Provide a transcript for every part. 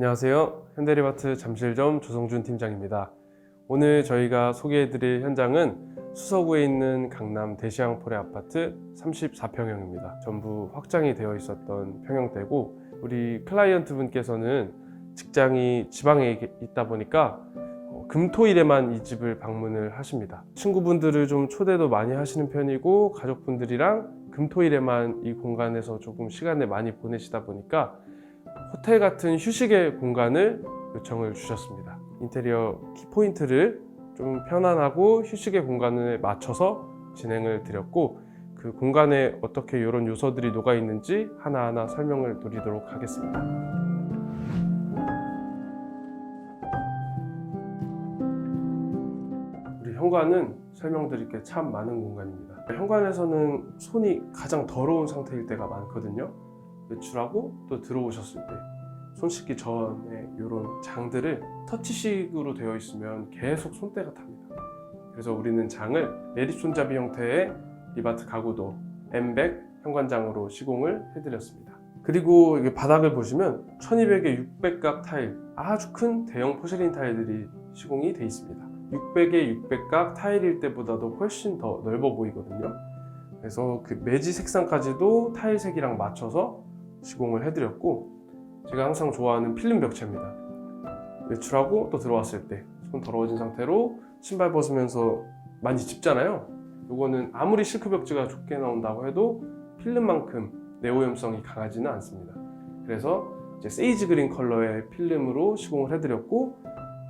안녕하세요. 현대리바트 잠실점 조성준 팀장입니다. 오늘 저희가 소개해드릴 현장은 수서구에 있는 강남 대시양폴의 아파트 34평형입니다. 전부 확장이 되어 있었던 평형대고, 우리 클라이언트 분께서는 직장이 지방에 있다 보니까 금토일에만 이 집을 방문을 하십니다. 친구분들을 좀 초대도 많이 하시는 편이고, 가족분들이랑 금토일에만 이 공간에서 조금 시간을 많이 보내시다 보니까 호텔 같은 휴식의 공간을 요청을 주셨습니다. 인테리어 키포인트를 좀 편안하고 휴식의 공간에 맞춰서 진행을 드렸고, 그 공간에 어떻게 이런 요소들이 녹아 있는지 하나하나 설명을 드리도록 하겠습니다. 우리 현관은 설명드릴 게 참 많은 공간입니다. 현관에서는 손이 가장 더러운 상태일 때가 많거든요. 외출하고 또 들어오셨을 때 손 씻기 전에 이런 장들을 터치식으로 되어 있으면 계속 손때가 탑니다. 그래서 우리는 장을 매립 손잡이 형태의 리바트 가구도 M100 현관장으로 시공을 해드렸습니다. 그리고 이게 바닥을 보시면 1200에 600각 타일, 아주 큰 대형 포세린 타일들이 시공이 되어 있습니다. 600에 600각 타일일 때보다도 훨씬 더 넓어 보이거든요. 그래서 그 매지 색상까지도 타일색이랑 맞춰서 시공을 해드렸고, 제가 항상 좋아하는 필름 벽체입니다. 외출하고 또 들어왔을 때 손 더러워진 상태로 신발 벗으면서 많이 짚잖아요. 이거는 아무리 실크 벽지가 좋게 나온다고 해도 필름만큼 내오염성이 강하지는 않습니다. 그래서 이제 세이지 그린 컬러의 필름으로 시공을 해드렸고,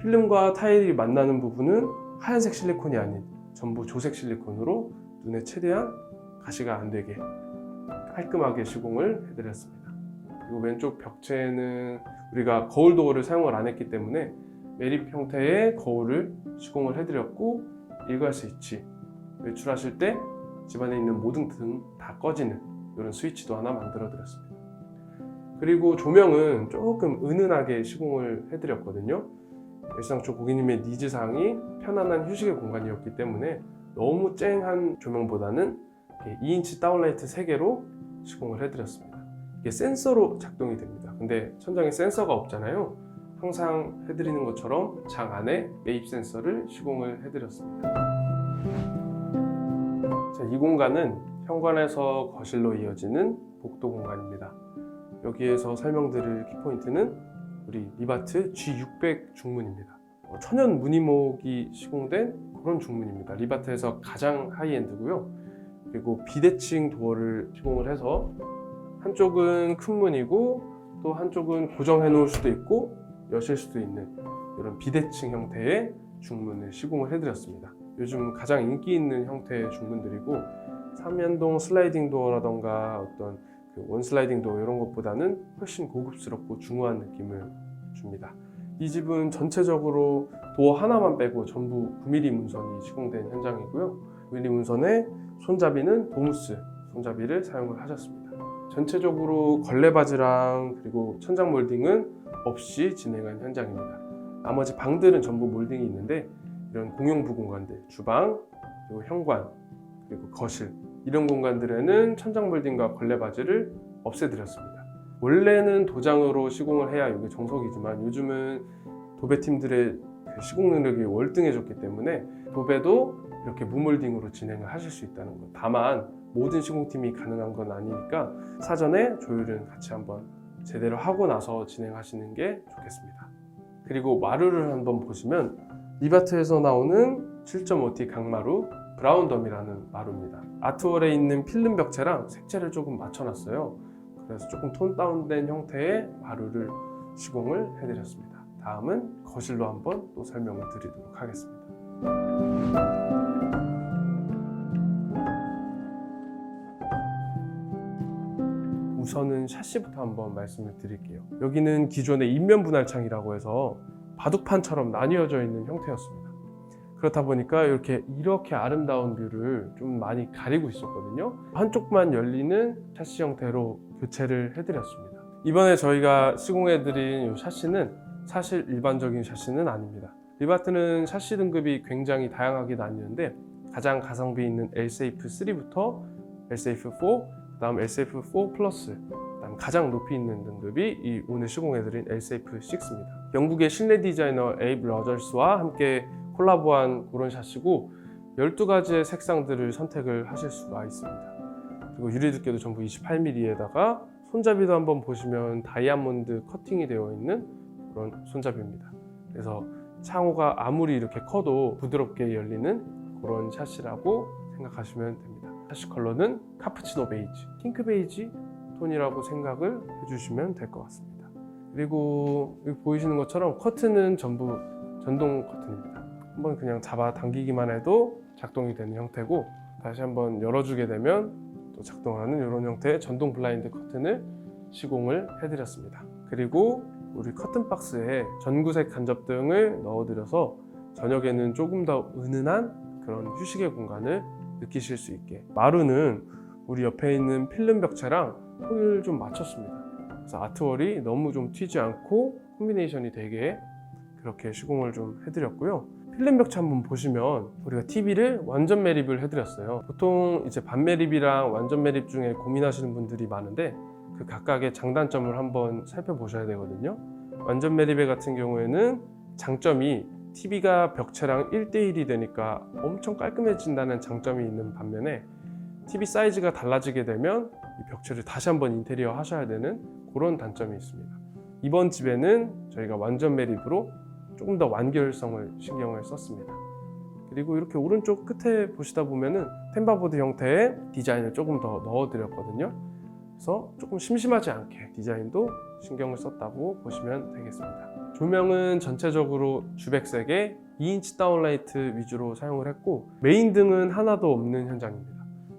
필름과 타일이 만나는 부분은 하얀색 실리콘이 아닌 전부 조색 실리콘으로 눈에 최대한 가시가 안 되게 깔끔하게 시공을 해드렸습니다. 그리고 왼쪽 벽체는 우리가 거울 도어를 사용을 안 했기 때문에 매립 형태의 거울을 시공을 해드렸고, 일괄 스위치, 외출하실 때 집안에 있는 모든 등 다 꺼지는 이런 스위치도 하나 만들어 드렸습니다. 그리고 조명은 조금 은은하게 시공을 해드렸거든요. 일상적 고객님의 니즈상이 편안한 휴식의 공간이었기 때문에 너무 쨍한 조명보다는 2인치 다운라이트 3개로 시공을 해드렸습니다. 이게 센서로 작동이 됩니다. 근데 천장에 센서가 없잖아요. 항상 해드리는 것처럼 장 안에 매입 센서를 시공을 해드렸습니다. 자, 이 공간은 현관에서 거실로 이어지는 복도 공간입니다. 여기에서 설명드릴 키포인트는 우리 리바트 G600 중문입니다. 천연 무늬목이 시공된 그런 중문입니다. 리바트에서 가장 하이엔드고요. 그리고 비대칭 도어를 시공을 해서 한쪽은 큰 문이고 또 한쪽은 고정해 놓을 수도 있고 여실 수도 있는 이런 비대칭 형태의 중문을 시공을 해드렸습니다. 요즘 가장 인기 있는 형태의 중문들이고, 삼연동 슬라이딩 도어라던가 어떤 그 원슬라이딩 도어 이런 것보다는 훨씬 고급스럽고 중후한 느낌을 줍니다. 이 집은 전체적으로 도어 하나만 빼고 전부 9mm 문선이 시공된 현장이고요. 9mm 문선에 손잡이는 도무스 손잡이를 사용을 하셨습니다. 전체적으로 걸레바지랑 그리고 천장 몰딩은 없이 진행한 현장입니다. 나머지 방들은 전부 몰딩이 있는데, 이런 공용부 공간들, 주방, 그리고 현관, 그리고 거실 이런 공간들에는 천장 몰딩과 걸레바지를 없애드렸습니다. 원래는 도장으로 시공을 해야 이게 정석이지만 요즘은 도배팀들의 시공 능력이 월등해졌기 때문에 도배도 이렇게 무몰딩으로 진행을 하실 수 있다는 것. 다만 모든 시공팀이 가능한 건 아니니까 사전에 조율은 같이 한번 제대로 하고 나서 진행하시는 게 좋겠습니다. 그리고 마루를 한번 보시면 리바트에서 나오는 7.5T 강마루 브라운덤이라는 마루입니다. 아트월에 있는 필름 벽체랑 색채를 조금 맞춰놨어요. 그래서 조금 톤 다운된 형태의 마루를 시공을 해드렸습니다. 다음은 거실로 한번 또 설명을 드리도록 하겠습니다. 우선은 샤시부터 한번 말씀을 드릴게요. 여기는 기존의 인면 분할창이라고 해서 바둑판처럼 나뉘어져 있는 형태였습니다. 그렇다 보니까 이렇게 아름다운 뷰를 좀 많이 가리고 있었거든요. 한쪽만 열리는 샤시 형태로 교체를 해드렸습니다. 이번에 저희가 시공해드린 이 샤시는 사실 일반적인 샤시는 아닙니다. 리바트는 샤시 등급이 굉장히 다양하게 나뉘는데, 가장 가성비 있는 L-Safe 3부터 L-Safe 4, 그 다음 L-Safe 4 플러스, 그 다음 가장 높이 있는 등급이 이 오늘 시공해드린 엘세이프6입니다. 영국의 실내 디자이너 에이브 러저스와 함께 콜라보한 그런 샷이고 12가지의 색상들을 선택을 하실 수가 있습니다. 그리고 유리두께도 전부 28mm에다가 손잡이도 한번 보시면 다이아몬드 커팅이 되어 있는 그런 손잡이입니다. 그래서 창호가 아무리 이렇게 커도 부드럽게 열리는 그런 샷이라고 생각하시면 됩니다. 샷시 컬러는 카푸치노 베이지, 핑크 베이지 톤이라고 생각을 해주시면 될 것 같습니다. 그리고 여기 보이시는 것처럼 커튼은 전부 전동 커튼입니다. 한번 그냥 잡아 당기기만 해도 작동이 되는 형태고, 다시 한번 열어주게 되면 또 작동하는 이런 형태의 전동 블라인드 커튼을 시공을 해드렸습니다. 그리고 우리 커튼 박스에 전구색 간접등을 넣어드려서 저녁에는 조금 더 은은한 그런 휴식의 공간을 느끼실 수 있게, 마루는 우리 옆에 있는 필름 벽체랑 톤을 좀 맞췄습니다. 그래서 아트월이 너무 좀 튀지 않고 콤비네이션이 되게 그렇게 시공을 좀 해드렸고요. 필름 벽체 한번 보시면 우리가 TV를 완전 매립을 해드렸어요. 보통 이제 반 매립이랑 완전 매립 중에 고민하시는 분들이 많은데 그 각각의 장단점을 한번 살펴보셔야 되거든요. 완전 매립의 같은 경우에는 장점이 TV가 벽체랑 1대1이 되니까 엄청 깔끔해진다는 장점이 있는 반면에 TV 사이즈가 달라지게 되면 이 벽체를 다시 한번 인테리어 하셔야 되는 그런 단점이 있습니다. 이번 집에는 저희가 완전 매립으로 조금 더 완결성을 신경을 썼습니다. 그리고 이렇게 오른쪽 끝에 보시다 보면은 템바보드 형태의 디자인을 조금 더 넣어드렸거든요. 그래서 조금 심심하지 않게 디자인도 신경을 썼다고 보시면 되겠습니다. 조명은 전체적으로 주백색의 2인치 다운라이트 위주로 사용을 했고, 메인 등은 하나도 없는 현장입니다.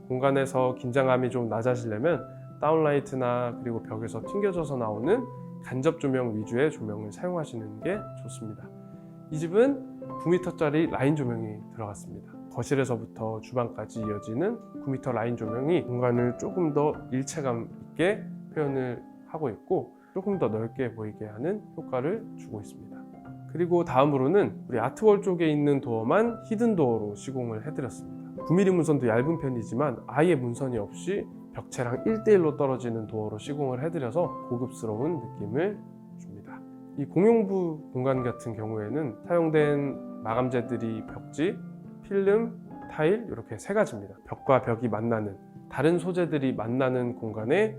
공간에서 긴장감이 좀 낮아지려면 다운라이트나 그리고 벽에서 튕겨져서 나오는 간접 조명 위주의 조명을 사용하시는 게 좋습니다. 이 집은 9m짜리 라인 조명이 들어갔습니다. 거실에서부터 주방까지 이어지는 9m 라인 조명이 공간을 조금 더 일체감 있게 표현을 하고 있고 조금 더 넓게 보이게 하는 효과를 주고 있습니다. 그리고 다음으로는 우리 아트월 쪽에 있는 도어만 히든 도어로 시공을 해드렸습니다. 9mm 문선도 얇은 편이지만 아예 문선이 없이 벽체랑 1대1로 떨어지는 도어로 시공을 해드려서 고급스러운 느낌을 줍니다. 이 공용부 공간 같은 경우에는 사용된 마감재들이 벽지, 필름, 타일 이렇게 세 가지입니다. 벽과 벽이 만나는, 다른 소재들이 만나는 공간에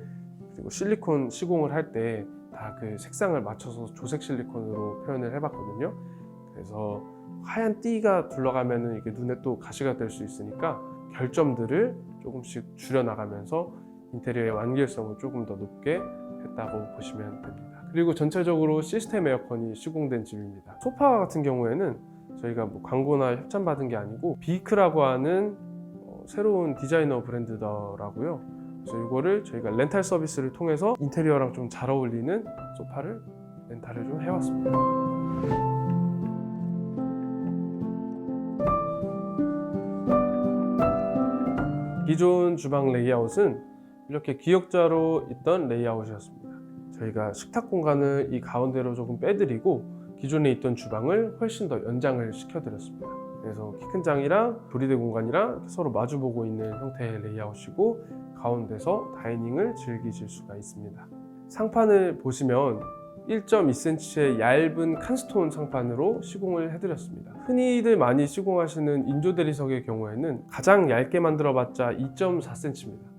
그리고 실리콘 시공을 할 때 다 그 색상을 맞춰서 조색 실리콘으로 표현을 해봤거든요. 그래서 하얀 띠가 둘러가면 이게 눈에 또 가시가 될 수 있으니까 결점들을 조금씩 줄여나가면서 인테리어의 완결성을 조금 더 높게 했다고 보시면 됩니다. 그리고 전체적으로 시스템 에어컨이 시공된 집입니다. 소파 같은 경우에는 저희가 뭐 광고나 협찬 받은 게 아니고 비크라고 하는 새로운 디자이너 브랜드더라고요. 그래서 이거를 저희가 렌탈 서비스를 통해서 인테리어랑 좀 잘 어울리는 소파를 렌탈을 좀 해왔습니다. 기존 주방 레이아웃은 이렇게 기역자로 있던 레이아웃이었습니다. 저희가 식탁 공간을 이 가운데로 조금 빼드리고 기존에 있던 주방을 훨씬 더 연장을 시켜드렸습니다. 그래서 키 큰 장이랑 조리대 공간이랑 서로 마주보고 있는 형태의 레이아웃이고 가운데서 다이닝을 즐기실 수가 있습니다. 상판을 보시면 1.2cm의 얇은 칸스톤 상판으로 시공을 해드렸습니다. 흔히들 많이 시공하시는 인조 대리석의 경우에는 가장 얇게 만들어봤자 2.4cm입니다.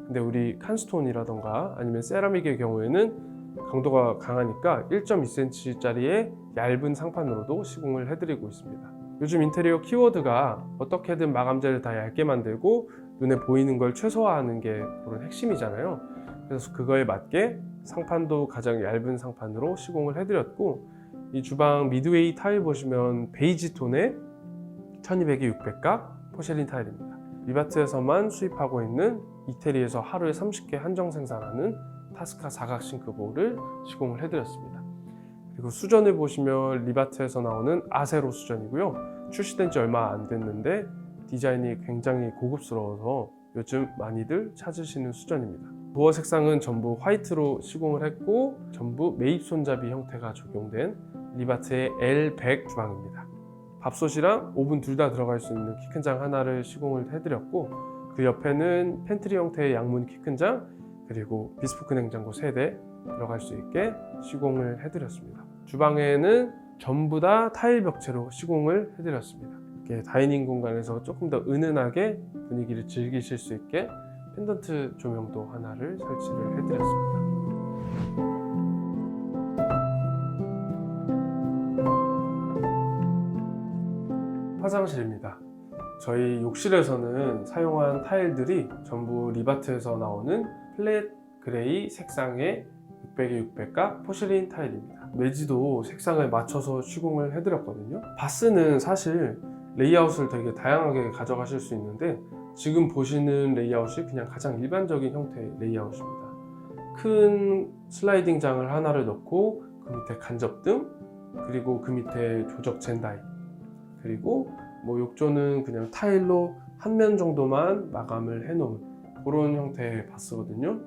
근데 우리 칸스톤이라던가 아니면 세라믹의 경우에는 강도가 강하니까 1.2cm짜리의 얇은 상판으로도 시공을 해드리고 있습니다. 요즘 인테리어 키워드가 어떻게든 마감재를 다 얇게 만들고 눈에 보이는 걸 최소화하는 게 그런 핵심이잖아요. 그래서 그거에 맞게 상판도 가장 얇은 상판으로 시공을 해드렸고, 이 주방 미드웨이 타일 보시면 베이지 톤의 1200에 600각 포세린 타일입니다. 리바트에서만 수입하고 있는 이태리에서 하루에 30개 한정 생산하는 타스카 사각 싱크볼을 시공을 해드렸습니다. 그리고 수전을 보시면 리바트에서 나오는 아세로 수전이고요. 출시된 지 얼마 안 됐는데 디자인이 굉장히 고급스러워서 요즘 많이들 찾으시는 수전입니다. 도어 색상은 전부 화이트로 시공을 했고 전부 매입 손잡이 형태가 적용된 리바트의 L100 주방입니다. 밥솥이랑 오븐 둘 다 들어갈 수 있는 키 큰 장 하나를 시공을 해드렸고 그 옆에는 팬트리 형태의 양문 키 큰 장, 그리고 비스포크 냉장고 3대 들어갈 수 있게 시공을 해드렸습니다. 주방에는 전부 다 타일 벽체로 시공을 해드렸습니다. 이렇게 다이닝 공간에서 조금 더 은은하게 분위기를 즐기실 수 있게 펜던트 조명도 하나를 설치를 해드렸습니다. 화장실입니다. 저희 욕실에서는 사용한 타일들이 전부 리바트에서 나오는 플랫 그레이 색상의 600에 600각 포실린 타일입니다. 매지도 색상을 맞춰서 시공을 해드렸거든요. 바스는 사실 레이아웃을 되게 다양하게 가져가실 수 있는데 지금 보시는 레이아웃이 그냥 가장 일반적인 형태의 레이아웃입니다. 큰 슬라이딩 장을 하나를 넣고 그 밑에 간접등, 그리고 그 밑에 조적 젠다이, 그리고 뭐 욕조는 그냥 타일로 한 면 정도만 마감을 해놓은 그런 형태의 바스거든요.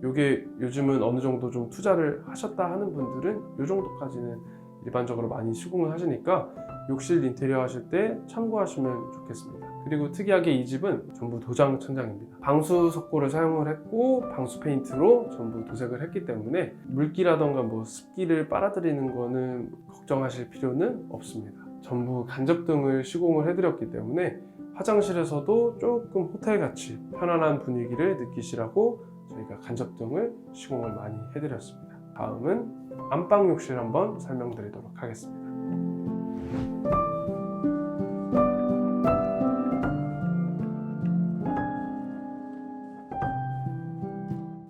이게 요즘은 어느 정도 좀 투자를 하셨다 하는 분들은 이 정도까지는 일반적으로 많이 시공을 하시니까 욕실 인테리어 하실 때 참고하시면 좋겠습니다. 그리고 특이하게 이 집은 전부 도장 천장입니다. 방수 석고를 사용을 했고 방수 페인트로 전부 도색을 했기 때문에 물기라던가 뭐 습기를 빨아들이는 거는 걱정하실 필요는 없습니다. 전부 간접등을 시공을 해드렸기 때문에 화장실에서도 조금 호텔같이 편안한 분위기를 느끼시라고 저희가 간접등을 시공을 많이 해드렸습니다. 다음은 안방 욕실 한번 설명드리도록 하겠습니다.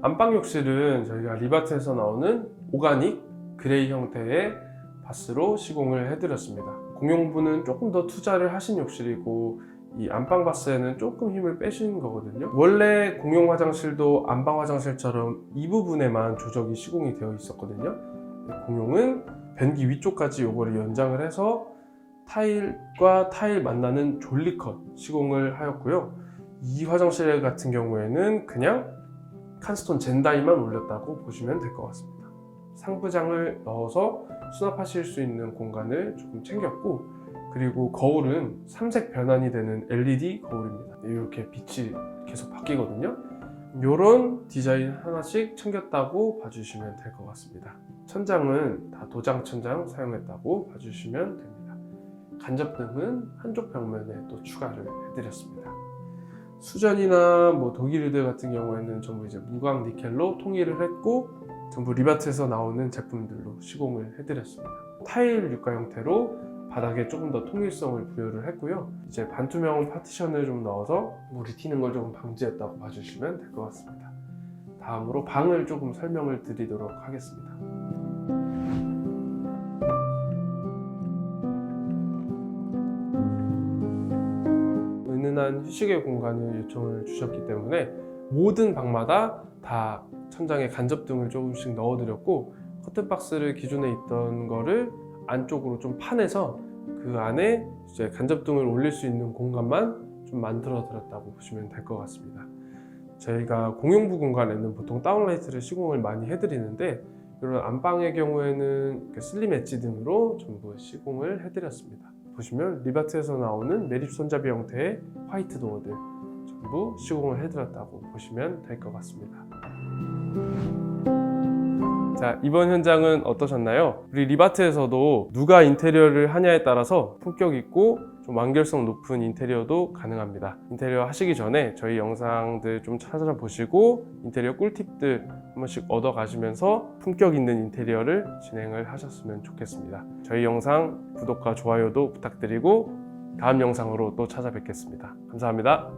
안방 욕실은 저희가 리바트에서 나오는 오가닉 그레이 형태의 바스로 시공을 해드렸습니다. 공용부는 조금 더 투자를 하신 욕실이고 이 안방 바스에는 조금 힘을 빼신 거거든요. 원래 공용 화장실도 안방 화장실처럼 이 부분에만 조적이 시공이 되어 있었거든요. 공용은 변기 위쪽까지 요거를 연장을 해서 타일과 타일 만나는 졸리컷 시공을 하였고요. 이 화장실 같은 경우에는 그냥 칸스톤 젠다이만 올렸다고 보시면 될 것 같습니다. 상부장을 넣어서 수납하실 수 있는 공간을 조금 챙겼고, 그리고 거울은 삼색 변환이 되는 LED 거울입니다. 이렇게 빛이 계속 바뀌거든요. 이런 디자인 하나씩 챙겼다고 봐주시면 될 것 같습니다. 천장은 다 도장 천장 사용했다고 봐주시면 됩니다. 간접등은 한쪽 벽면에 또 추가를 해드렸습니다. 수전이나 뭐 독일유대 같은 경우에는 전부 이제 무광 니켈로 통일을 했고 전부 리바트에서 나오는 제품들로 시공을 해드렸습니다. 타일 육가 형태로 바닥에 조금 더 통일성을 부여를 했고요. 이제 반투명 파티션을 좀 넣어서 물이 튀는 걸 조금 방지했다고 봐주시면 될 것 같습니다. 다음으로 방을 조금 설명을 드리도록 하겠습니다. 은은한 휴식의 공간을 요청을 주셨기 때문에 모든 방마다 다 천장에 간접등을 조금씩 넣어드렸고, 커튼박스를 기존에 있던 거를 안쪽으로 좀 파내서 그 안에 이제 간접등을 올릴 수 있는 공간만 좀 만들어 드렸다고 보시면 될 것 같습니다. 저희가 공용부 공간에는 보통 다운라이트를 시공을 많이 해드리는데 이런 안방의 경우에는 슬림 엣지 등으로 전부 시공을 해드렸습니다. 보시면 리바트에서 나오는 매립 손잡이 형태의 화이트 도어들 전부 시공을 해드렸다고 보시면 될 것 같습니다. 자, 이번 현장은 어떠셨나요? 우리 리바트에서도 누가 인테리어를 하냐에 따라서 품격 있고 좀 완결성 높은 인테리어도 가능합니다. 인테리어 하시기 전에 저희 영상들 좀 찾아보시고 인테리어 꿀팁들 한 번씩 얻어가시면서 품격 있는 인테리어를 진행을 하셨으면 좋겠습니다. 저희 영상 구독과 좋아요도 부탁드리고 다음 영상으로 또 찾아뵙겠습니다. 감사합니다.